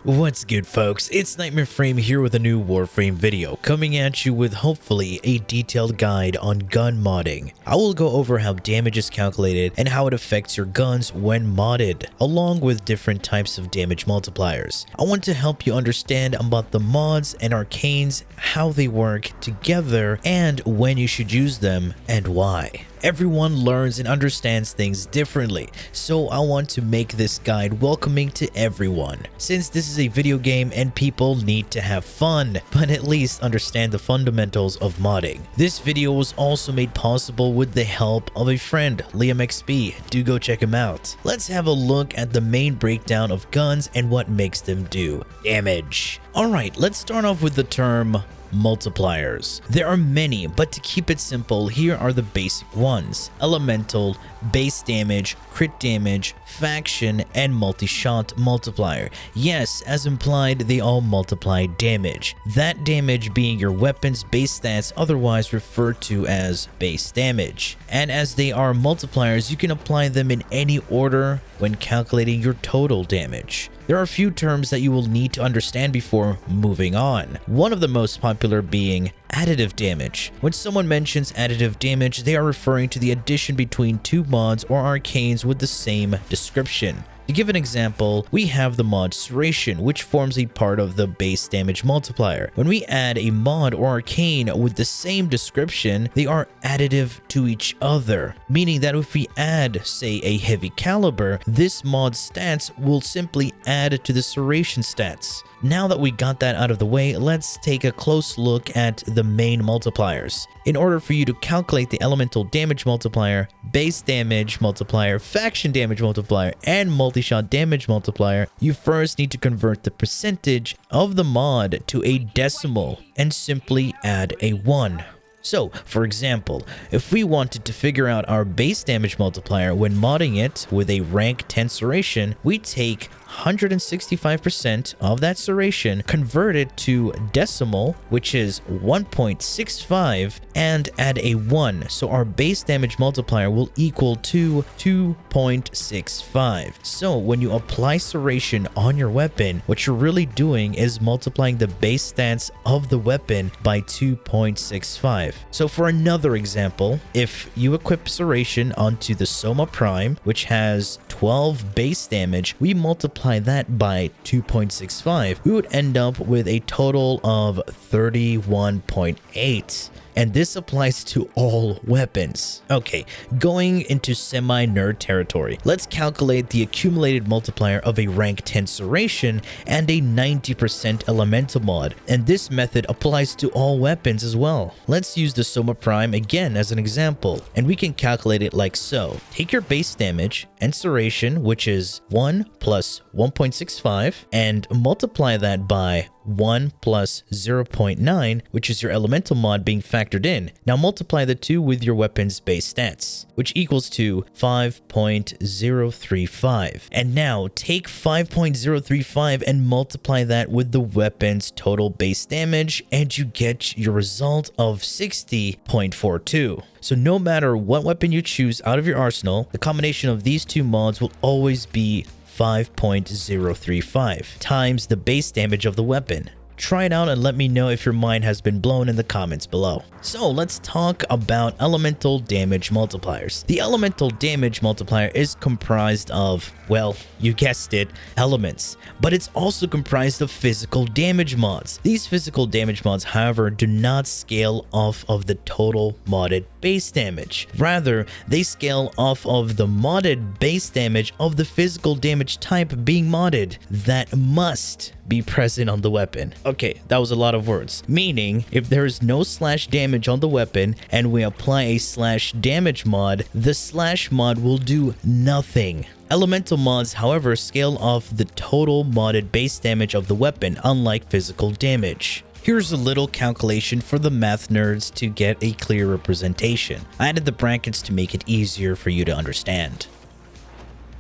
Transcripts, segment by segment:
What's good, folks? It's Nightmare Frame here with a new Warframe video, coming at you with hopefully a detailed guide on gun modding. I will go over how damage is calculated and how it affects your guns when modded, along with different types of damage multipliers. I want to help you understand about the mods and arcanes, how they work together, and when you should use them and why. Everyone learns and understands things differently, so I want to make this guide welcoming to everyone. Since this is a video game and people need to have fun, but at least understand the fundamentals of modding. This video was also made possible with the help of a friend, Liam XP. Do go check him out. Let's have a look at the main breakdown of guns and what makes them do damage. Alright, let's start off with the term multipliers. There are many, but to keep it simple, here are the basic ones: elemental, base damage, crit damage, faction, and multi-shot multiplier. Yes, as implied, they all multiply damage. That damage being your weapon's base stats, otherwise referred to as base damage. And as they are multipliers, you can apply them in any order when calculating your total damage. There are a few terms that you will need to understand before moving on. One of the most popular being additive damage. When someone mentions additive damage, they are referring to the addition between two mods or arcanes with the same description. To give an example, we have the mod Serration, which forms a part of the base damage multiplier. When we add a mod or arcane with the same description, they are additive to each other, meaning that if we add, say, a heavy caliber, this mod's stats will simply add to the Serration stats. Now that we got that out of the way, let's take a close look at the main multipliers. In order for you to calculate the elemental damage multiplier, base damage multiplier, faction damage multiplier, and multi-shot damage multiplier, you first need to convert the percentage of the mod to a decimal and simply add a 1. So, for example, if we wanted to figure out our base damage multiplier when modding it with a rank 10 Serration, we take 165% of that Serration, convert it to decimal, which is 1.65, and add a 1, so our base damage multiplier will equal to 2.65. So when you apply Serration on your weapon, what you're really doing is multiplying the base stats of the weapon by 2.65. So for another example, if you equip Serration onto the Soma Prime, which has 12 base damage, we multiply that by 2.65, we would end up with a total of 31.8. And this applies to all weapons. Okay, going into semi-nerd territory, let's calculate the accumulated multiplier of a rank 10 Serration and a 90% elemental mod, and this method applies to all weapons as well. Let's use the Soma Prime again as an example, and we can calculate it like so. Take your base damage and Serration, which is 1 plus 1.65, and multiply that by 1 plus 0.9, which is your elemental mod being factored in. Now multiply the two with your weapon's base stats, which equals to 5.035. And now take 5.035 and multiply that with the weapon's total base damage, and you get your result of 60.42. So no matter what weapon you choose out of your arsenal, the combination of these two mods will always be 5.035 times the base damage of the weapon. Try it out and let me know if your mind has been blown in the comments below. So let's talk about elemental damage multipliers. The elemental damage multiplier is comprised of, well, you guessed it, elements, but it's also comprised of physical damage mods. These physical damage mods, however, do not scale off of the total modded base damage. Rather, they scale off of the modded base damage of the physical damage type being modded that must be present on the weapon. Okay, that was a lot of words. Meaning, if there is no slash damage on the weapon and we apply a slash damage mod, the slash mod will do nothing. Elemental mods, however, scale off the total modded base damage of the weapon, unlike physical damage. Here's a little calculation for the math nerds to get a clear representation. I added the brackets to make it easier for you to understand.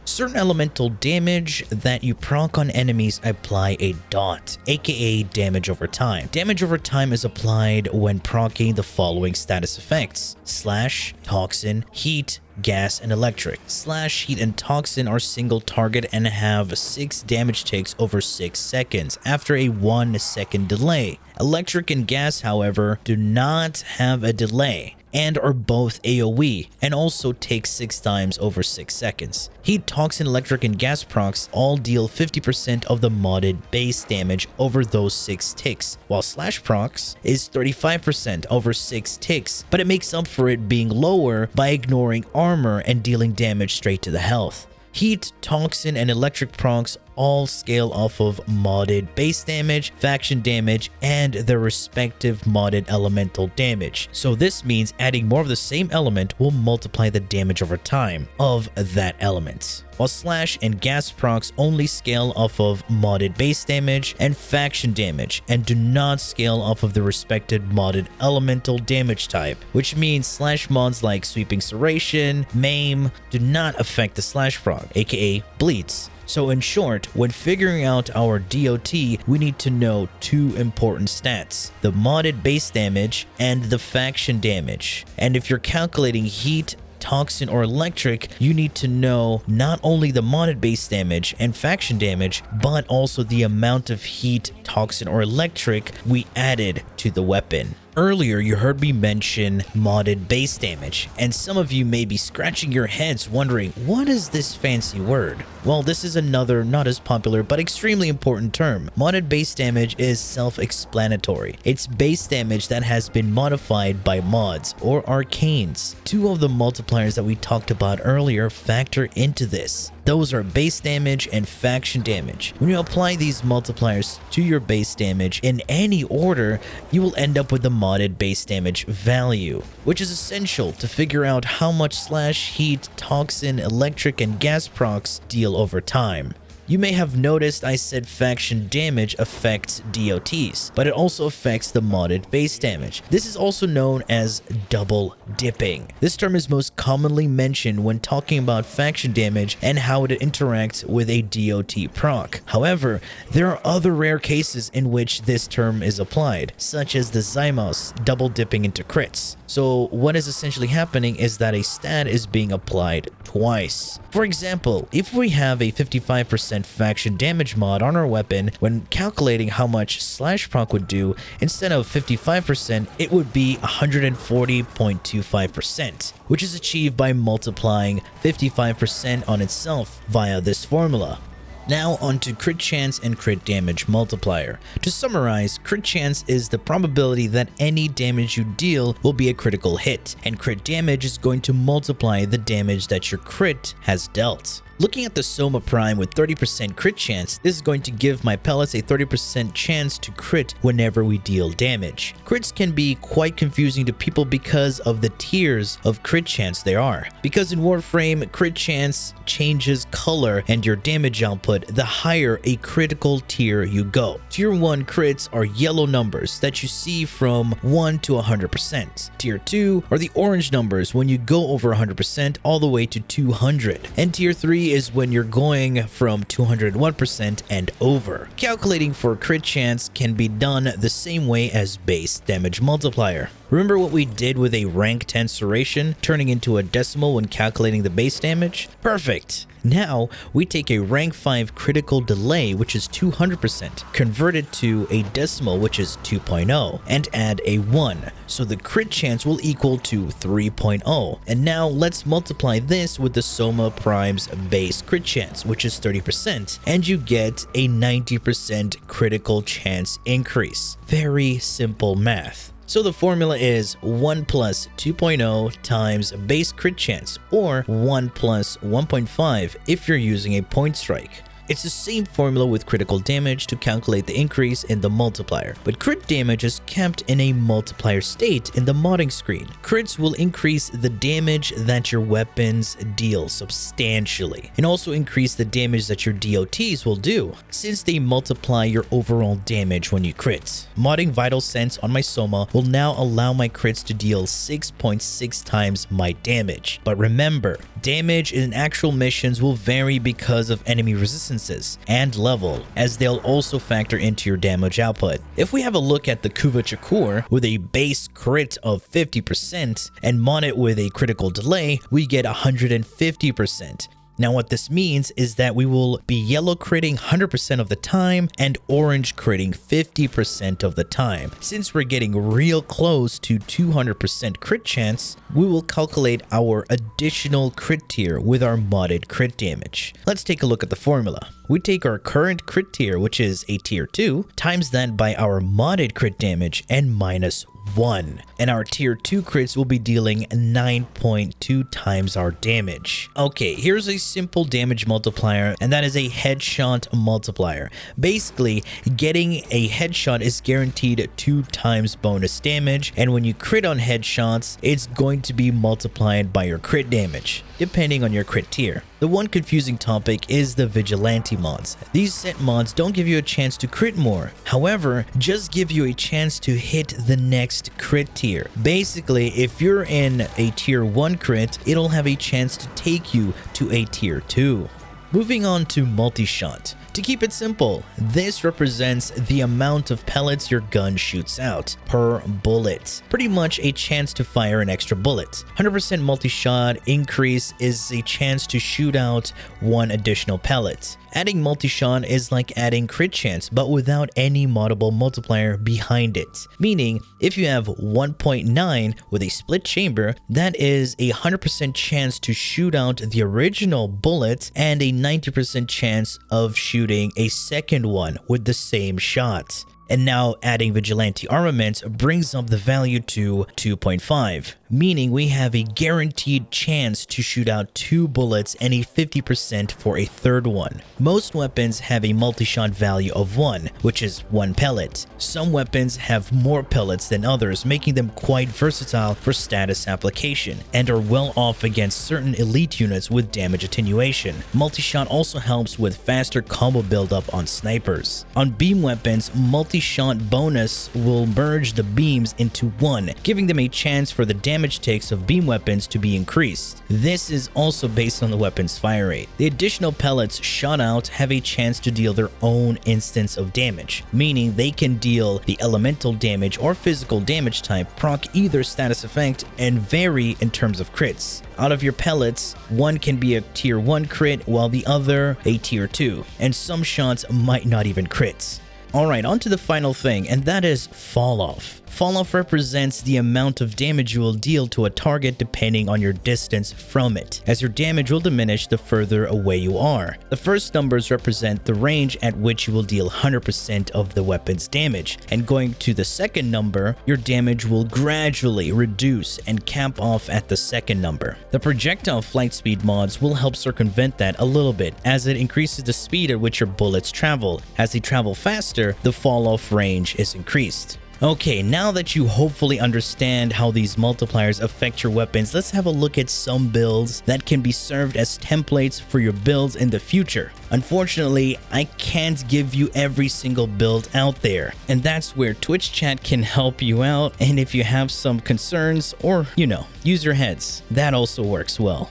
Certain elemental damage that you proc on enemies apply a dot, aka damage over time. Damage over time is applied when proccing the following status effects: slash, toxin, heat, gas, and electric. Slash, heat, and toxin are single target and have 6 damage ticks over 6 seconds after a 1 second delay. Electric and gas, however, do not have a delay and are both AoE and also take 6 times over 6 seconds. Heat, toxin, electric, and gas procs all deal 50% of the modded base damage over those 6 ticks, while slash procs is 35% over 6 ticks, but it makes up for it being lower by ignoring armor and dealing damage straight to the health. Heat, toxin, and electric procs all scale off of modded base damage, faction damage, and their respective modded elemental damage. So this means adding more of the same element will multiply the damage over time of that element. While slash and gas procs only scale off of modded base damage and faction damage and do not scale off of the respective modded elemental damage type, which means slash mods like Sweeping Serration, Maim do not affect the slash proc, aka bleeds. So in short, when figuring out our DOT, we need to know 2 important stats: the modded base damage and the faction damage. And if you're calculating heat, toxin, or electric, you need to know not only the modded base damage and faction damage, but also the amount of heat, toxin, or electric we added to the weapon. Earlier, you heard me mention modded base damage, and some of you may be scratching your heads wondering, what is this fancy word? Well, this is another not as popular but extremely important term. Modded base damage is self-explanatory. It's base damage that has been modified by mods or arcanes. 2 of the multipliers that we talked about earlier factor into this. Those are base damage and faction damage. When you apply these multipliers to your base damage in any order, you will end up with the modded base damage value, which is essential to figure out how much slash, heat, toxin, electric, and gas procs deal over time. You may have noticed I said faction damage affects DOTs, but it also affects the modded base damage. This is also known as double dipping. This term is most commonly mentioned when talking about faction damage and how it interacts with a DOT proc. However, there are other rare cases in which this term is applied, such as the Zymos double dipping into crits. So what is essentially happening is that a stat is being applied twice. For example, if we have a 55% faction damage mod on our weapon, when calculating how much slash proc would do, instead of 55%, it would be 140.25%, which is achieved by multiplying 55% on itself via this formula. Now onto crit chance and crit damage multiplier. To summarize, crit chance is the probability that any damage you deal will be a critical hit, and crit damage is going to multiply the damage that your crit has dealt. Looking at the Soma Prime with 30% crit chance, this is going to give my pellets a 30% chance to crit whenever we deal damage. Crits can be quite confusing to people because of the tiers of crit chance there are. Because in Warframe, crit chance changes color and your damage output the higher a critical tier you go. Tier 1 crits are yellow numbers that you see from 1 to 100%. Tier 2 are the orange numbers when you go over 100% all the way to 200. And Tier 3 is when you're going from 201% and over. Calculating for crit chance can be done the same way as base damage multiplier. Remember what we did with a rank 10 serration, turning into a decimal when calculating the base damage? Perfect! Now, we take a rank 5 critical delay, which is 200%, convert it to a decimal, which is 2.0, and add a 1, so the crit chance will equal to 3.0. And now, let's multiply this with the Soma Prime's base crit chance, which is 30%, and you get a 90% critical chance increase. Very simple math. So the formula is 1 plus 2.0 times base crit chance, or 1 plus 1.5 if you're using a point strike. It's the same formula with critical damage to calculate the increase in the multiplier, but crit damage is kept in a multiplier state in the modding screen. Crits will increase the damage that your weapons deal substantially, and also increase the damage that your DOTs will do, since they multiply your overall damage when you crit. Modding Vital Sense on my Soma will now allow my crits to deal 6.6 times my damage. But remember, damage in actual missions will vary because of enemy resistance distances and level, as they'll also factor into your damage output. If we have a look at the Chakkhurr with a base crit of 50% and mod it with a critical delay, we get 150%. Now what this means is that we will be yellow critting 100% of the time and orange critting 50% of the time. Since we're getting real close to 200% crit chance, we will calculate our additional crit tier with our modded crit damage. Let's take a look at the formula. We take our current crit tier, which is a tier 2, times that by our modded crit damage and minus 1, and our tier 2 crits will be dealing 9.2 times our damage. Okay, here's a simple damage multiplier, and that is a headshot multiplier. Basically, getting a headshot is guaranteed 2 times bonus damage, and when you crit on headshots, it's going to be multiplied by your crit damage, depending on your crit tier. The one confusing topic is the Vigilante mods. These set mods don't give you a chance to crit more, however, just give you a chance to hit the next crit tier. Basically, if you're in a tier 1 crit, it'll have a chance to take you to a tier 2. Moving on to MULTISHOT. To keep it simple, this represents the amount of pellets your gun shoots out per bullet. Pretty much a chance to fire an extra bullet. 100% multi-shot increase is a chance to shoot out 1 additional pellet. Adding multi-shot is like adding crit chance, but without any moddable multiplier behind it. Meaning, if you have 1.9 with a split chamber, that is a 100% chance to shoot out the original bullet and a 90% chance of shooting a second one with the same shot. And now adding Vigilante armament brings up the value to 2.5, meaning we have a guaranteed chance to shoot out 2 bullets and a 50% for a third one. Most weapons have a multi-shot value of 1, which is 1 pellet. Some weapons have more pellets than others, making them quite versatile for status application, and are well off against certain elite units with damage attenuation. Multi-shot also helps with faster combo buildup on snipers. On beam weapons, multi-shot bonus will merge the beams into one, giving them a chance for the damage takes of beam weapons to be increased. This is also based on the weapon's fire rate. The additional pellets shot out have a chance to deal their own instance of damage, meaning they can deal the elemental damage or physical damage type, proc either status effect, and vary in terms of crits. Out of your pellets, one can be a tier 1 crit while the other a tier 2, and some shots might not even crit. Alright, on to the final thing, and that is FallOff. FallOff represents the amount of damage you will deal to a target depending on your distance from it, as your damage will diminish the further away you are. The first numbers represent the range at which you will deal 100% of the weapon's damage, and going to the second number, your damage will gradually reduce and cap off at the second number. The projectile flight speed mods will help circumvent that a little bit, as it increases the speed at which your bullets travel. As they travel faster, the fall-off range is increased. Okay, now that you hopefully understand how these multipliers affect your weapons, let's have a look at some builds that can be served as templates for your builds in the future. Unfortunately, I can't give you every single build out there, and that's where Twitch chat can help you out, and if you have some concerns or, use your heads, that also works well.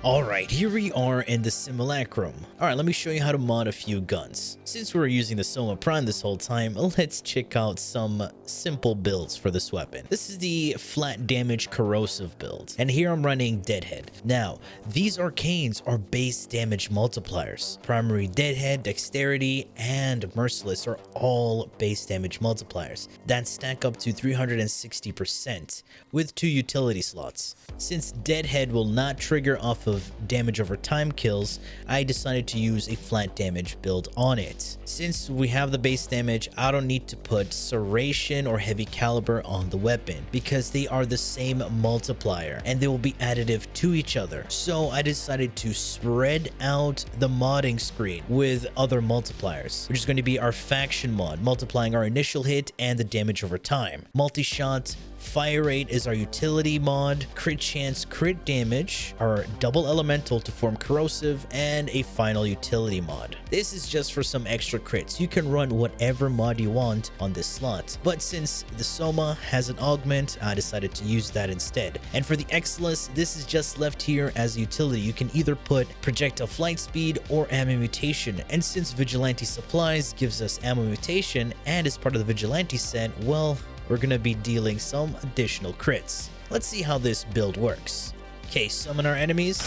Alright, here we are in the simulacrum. Alright, let me show you how to mod a few guns. Since we were using the Soma Prime this whole time, let's check out some simple builds for this weapon. This is the FLAT Damage Corrosive build, and here I'm running Deadhead. Now, these arcanes are base damage multipliers. Primary Deadhead, Dexterity, and Merciless are all base damage multipliers that stack up to 360% with 2 utility slots. Since Deadhead will not trigger off of damage over time kills, I decided to use a flat damage build on it. Since we have the base damage, I don't need to put serration or heavy caliber on the weapon because they are the same multiplier and they will be additive to each other. So I decided to spread out the modding screen with other multipliers, which is going to be our faction mod, multiplying our initial hit and the damage over time. Multi-shot, Fire rate is our utility mod, crit chance, crit damage, our double elemental to form corrosive, and a final utility mod. This is just for some extra crits. You can run whatever mod you want on this slot, but since the Soma has an augment, I decided to use that instead. And for the Excellus, this is just left here as a utility. You can either put projectile flight speed or ammo mutation, and since Vigilante supplies gives us ammo mutation and is part of the Vigilante set, well, we're gonna be dealing some additional crits. Let's see how this build works. Okay, summon our enemies.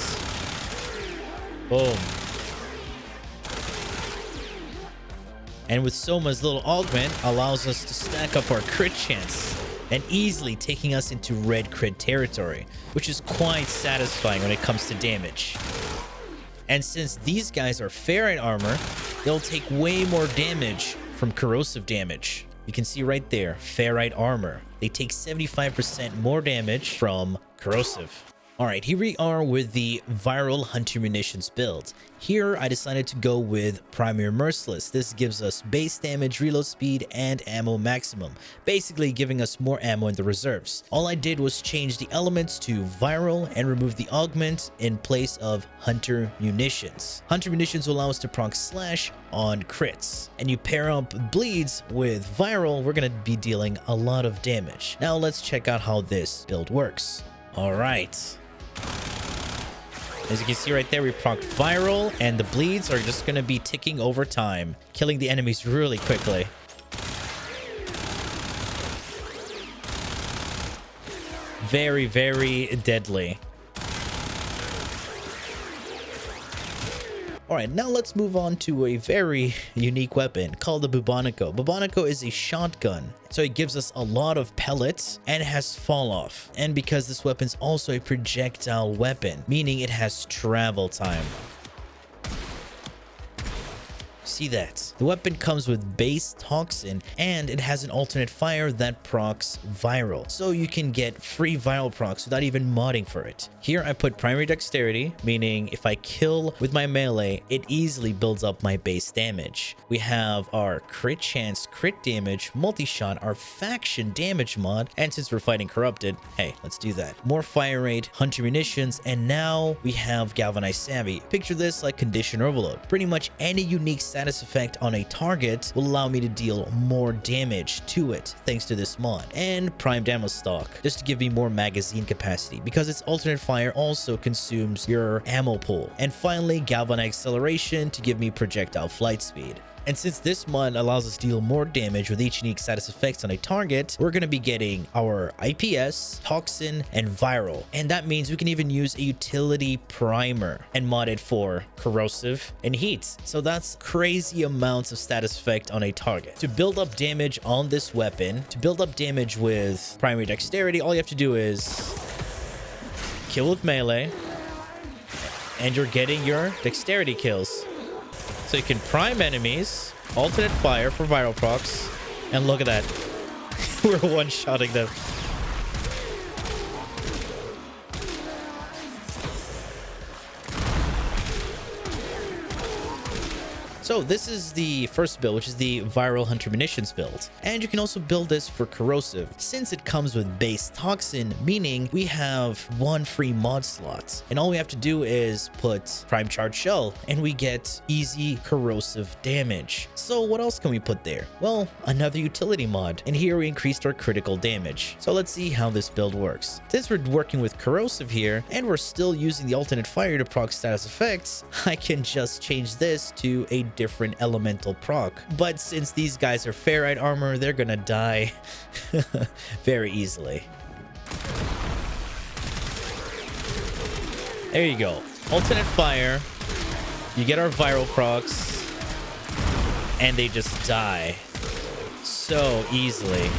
Boom. And with Soma's little augment allows us to stack up our crit chance and easily taking us into red crit territory, which is quite satisfying when it comes to damage. And since these guys are ferrite armor, they'll take way more damage from corrosive damage. You can see right there, ferrite armor. They take 75% more damage from corrosive. All right, here we are with the viral Hunter Munitions build. Here, I decided to go with Primary Merciless. This gives us base damage, reload speed, and ammo maximum, basically giving us more ammo in the reserves. All I did was change the elements to viral and remove the augment in place of Hunter Munitions. Hunter Munitions will allow us to proc slash on crits. And you pair up bleeds with viral, we're gonna be dealing a lot of damage. Now let's check out how this build works. All right. As you can see right there, we procced viral, and the bleeds are just going to be ticking over time, killing the enemies really quickly. Very, very deadly. Alright, now let's move on to a very unique weapon called the Bubonico. Bubonico is a shotgun, so it gives us a lot of pellets and has FallOff. And because this weapon is also a projectile weapon, meaning it has travel time. See that? The weapon comes with base Toxin, and it has an alternate fire that procs viral. So you can get free viral procs without even modding for it. Here I put primary dexterity, meaning if I kill with my melee, it easily builds up my base damage. We have our crit chance, crit damage, multi-shot, our faction damage mod, and since we're fighting corrupted, hey, let's do that. More fire rate, hunter munitions, and now we have galvanized savvy. Picture this like condition overload. Pretty much any unique status effect on a target will allow me to deal more damage to it thanks to this mod. And primed ammo stock, just to give me more magazine capacity because its alternate fire also consumes your ammo pool. And finally, galvanized acceleration to give me projectile flight speed. And since this mod allows us to deal more damage with each unique status effects on a target, we're going to be getting our IPS, Toxin, and Viral. And that means we can even use a utility primer and mod it for corrosive and heat. So that's crazy amounts of status effect on a target. To build up damage on this weapon, to build up damage with primary dexterity, all you have to do is kill with melee, and you're getting your dexterity kills. So you can prime enemies, alternate fire for viral procs, and look at that. We're one-shotting them. So this is the first build, which is the viral hunter munitions build. And you can also build this for corrosive since it comes with base Toxin, meaning we have one free mod slot. And all we have to do is put prime charge shell and we get easy corrosive damage. So what else can we put there? Well, another utility mod. And here we increased our critical damage. So let's see how this build works. Since we're working with corrosive here and we're still using the alternate fire to proc status effects, I can just change this to a different elemental proc. But since these guys are ferrite armor, they're gonna die very easily. There you go. Alternate fire. You get our viral procs, and they just die so easily.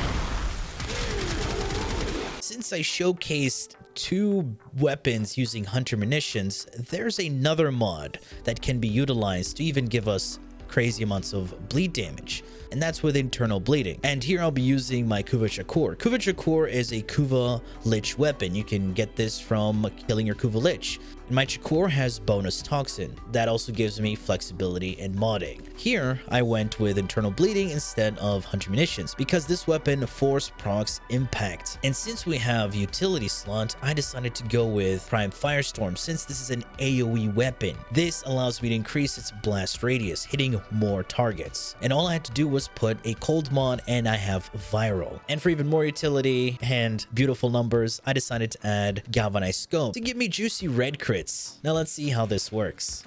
Since I showcased two weapons using hunter munitions, there's another mod that can be utilized to even give us crazy amounts of bleed damage. and that's with internal bleeding. And here I'll be using my Chakkhurr. Chakkhurr is a Kuva Lich weapon. You can get this from killing your Kuva Lich. And my Chakkhurr has bonus Toxin. That also gives me flexibility in modding. Here, I went with internal bleeding instead of Hunter Munitions because this weapon force procs impact. And since we have utility slot, I decided to go with Prime Firestorm since this is an AoE weapon. This allows me to increase its blast radius, hitting more targets. And all I had to do was put a cold mod and I have viral. And for even more utility and beautiful numbers, I decided to add Galvanized Scope to give me juicy red crits. Now let's see how this works.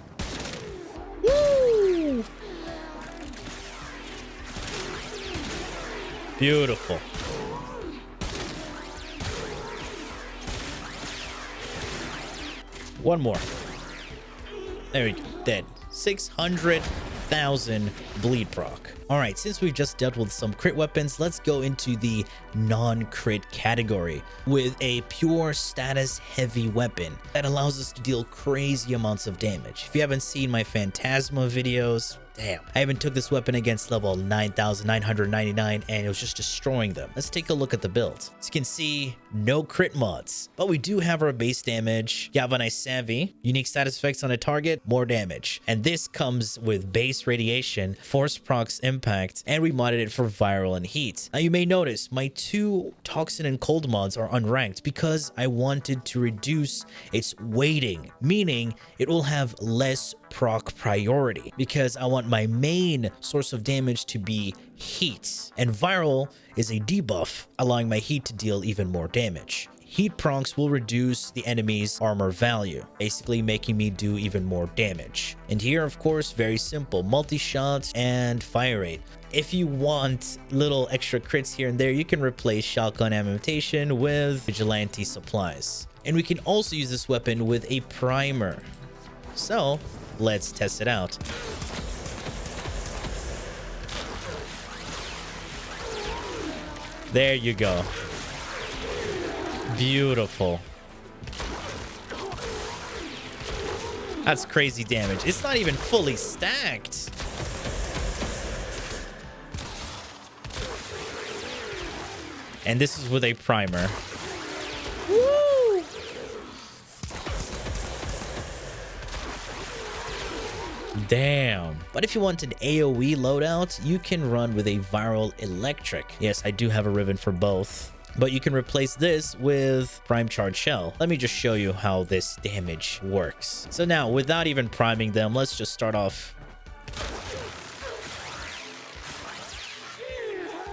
Woo! Beautiful. One more. There we go. Dead. 600,000 bleed proc. All right, since we've just dealt with some crit weapons, let's go into the non-crit category with a pure status heavy weapon that allows us to deal crazy amounts of damage. If you haven't seen my Phantasma videos, damn, I even took this weapon against level 9,999 and it was just destroying them. Let's take a look at the build. As you can see, no crit mods, but we do have our base damage, Galvanized Savvy, unique status effects on a target, more damage. And this comes with base radiation, force procs impact, and we modded it for viral and heat. Now you may notice my two Toxin and cold mods are unranked because I wanted to reduce its weighting, meaning it will have less proc priority because I want my main source of damage to be heat, and viral is a debuff allowing my heat to deal even more damage. Heat procs will reduce the enemy's armor value, basically making me do even more damage. And here, of course, very simple, multi-shot and fire rate. If you want little extra crits here and there, you can replace shotgun ammunition with Vigilante supplies. And we can also use this weapon with a primer. So let's test it out. There you go. Beautiful. That's crazy damage. It's not even fully stacked. And this is with a primer. Woo! Damn. But if you want an AoE loadout, you can run with a viral electric. Yes, I do have a ribbon for both, but you can replace this with Prime Charge Shell. Let me just show you how this damage works. So now, without even priming them, let's just start off.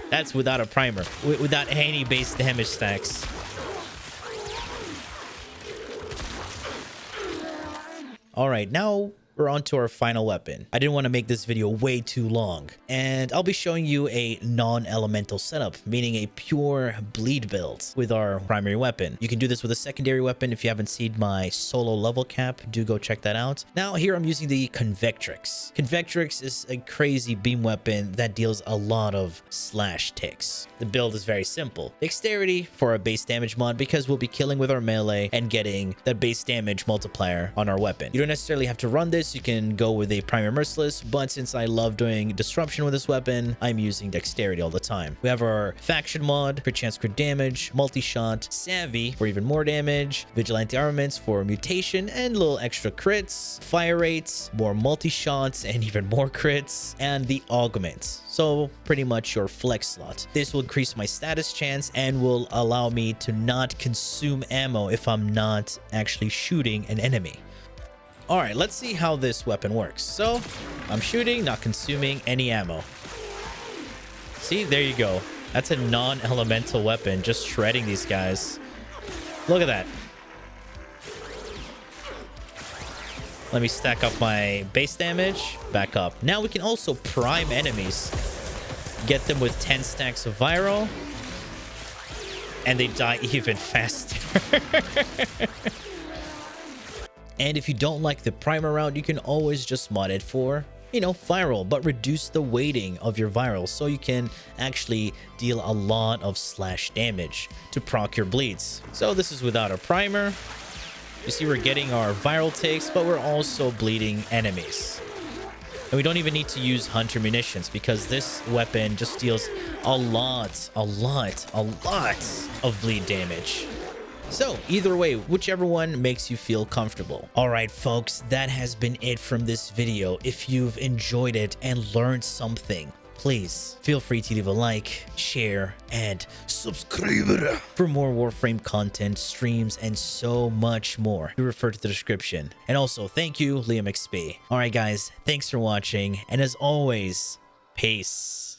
That's without a primer, without any base damage stacks. All right, now we're on to our final weapon. I didn't want to make this video way too long, and I'll be showing you a non-elemental setup, meaning a pure bleed build with our primary weapon. You can do this with a secondary weapon. If you haven't seen my solo level cap, do go check that out. Now here I'm using the Convectrix. Convectrix is a crazy beam weapon that deals a lot of slash ticks. The build is very simple. Dexterity for a base damage mod because we'll be killing with our melee and getting that base damage multiplier on our weapon. You don't necessarily have to run this. You can go with a Primer Merciless, but since I love doing disruption with this weapon, I'm using dexterity all the time. We have our faction mod, crit chance, crit damage, multi-shot, savvy for even more damage, vigilante armaments for mutation and little extra crits, fire rates, more multi-shots and even more crits, and the augments. So pretty much your flex slot. This will increase my status chance and will allow me to not consume ammo if I'm not actually shooting an enemy. All right, let's see how this weapon works. So I'm shooting, not consuming any ammo. See, there you go. That's a non-elemental weapon, just shredding these guys. Look at that. Let me stack up my base damage. Back up. Now we can also prime enemies. Get them with 10 stacks of viral. And they die even faster. And if you don't like the primer route, you can always just mod it for, you know, viral, but reduce the weighting of your viral so you can actually deal a lot of slash damage to proc your bleeds. So this is without a primer. You see we're getting our viral takes, but we're also bleeding enemies. And we don't even need to use Hunter Munitions because this weapon just deals a lot of bleed damage. So either way, whichever one makes you feel comfortable. All right, folks, that has been it from this video. If you've enjoyed it and learned something, please feel free to leave a like, share, and subscribe for more Warframe content, streams, and so much more. You refer to the description. And also, thank you, Liam XP. All right, guys, thanks for watching. And as always, peace.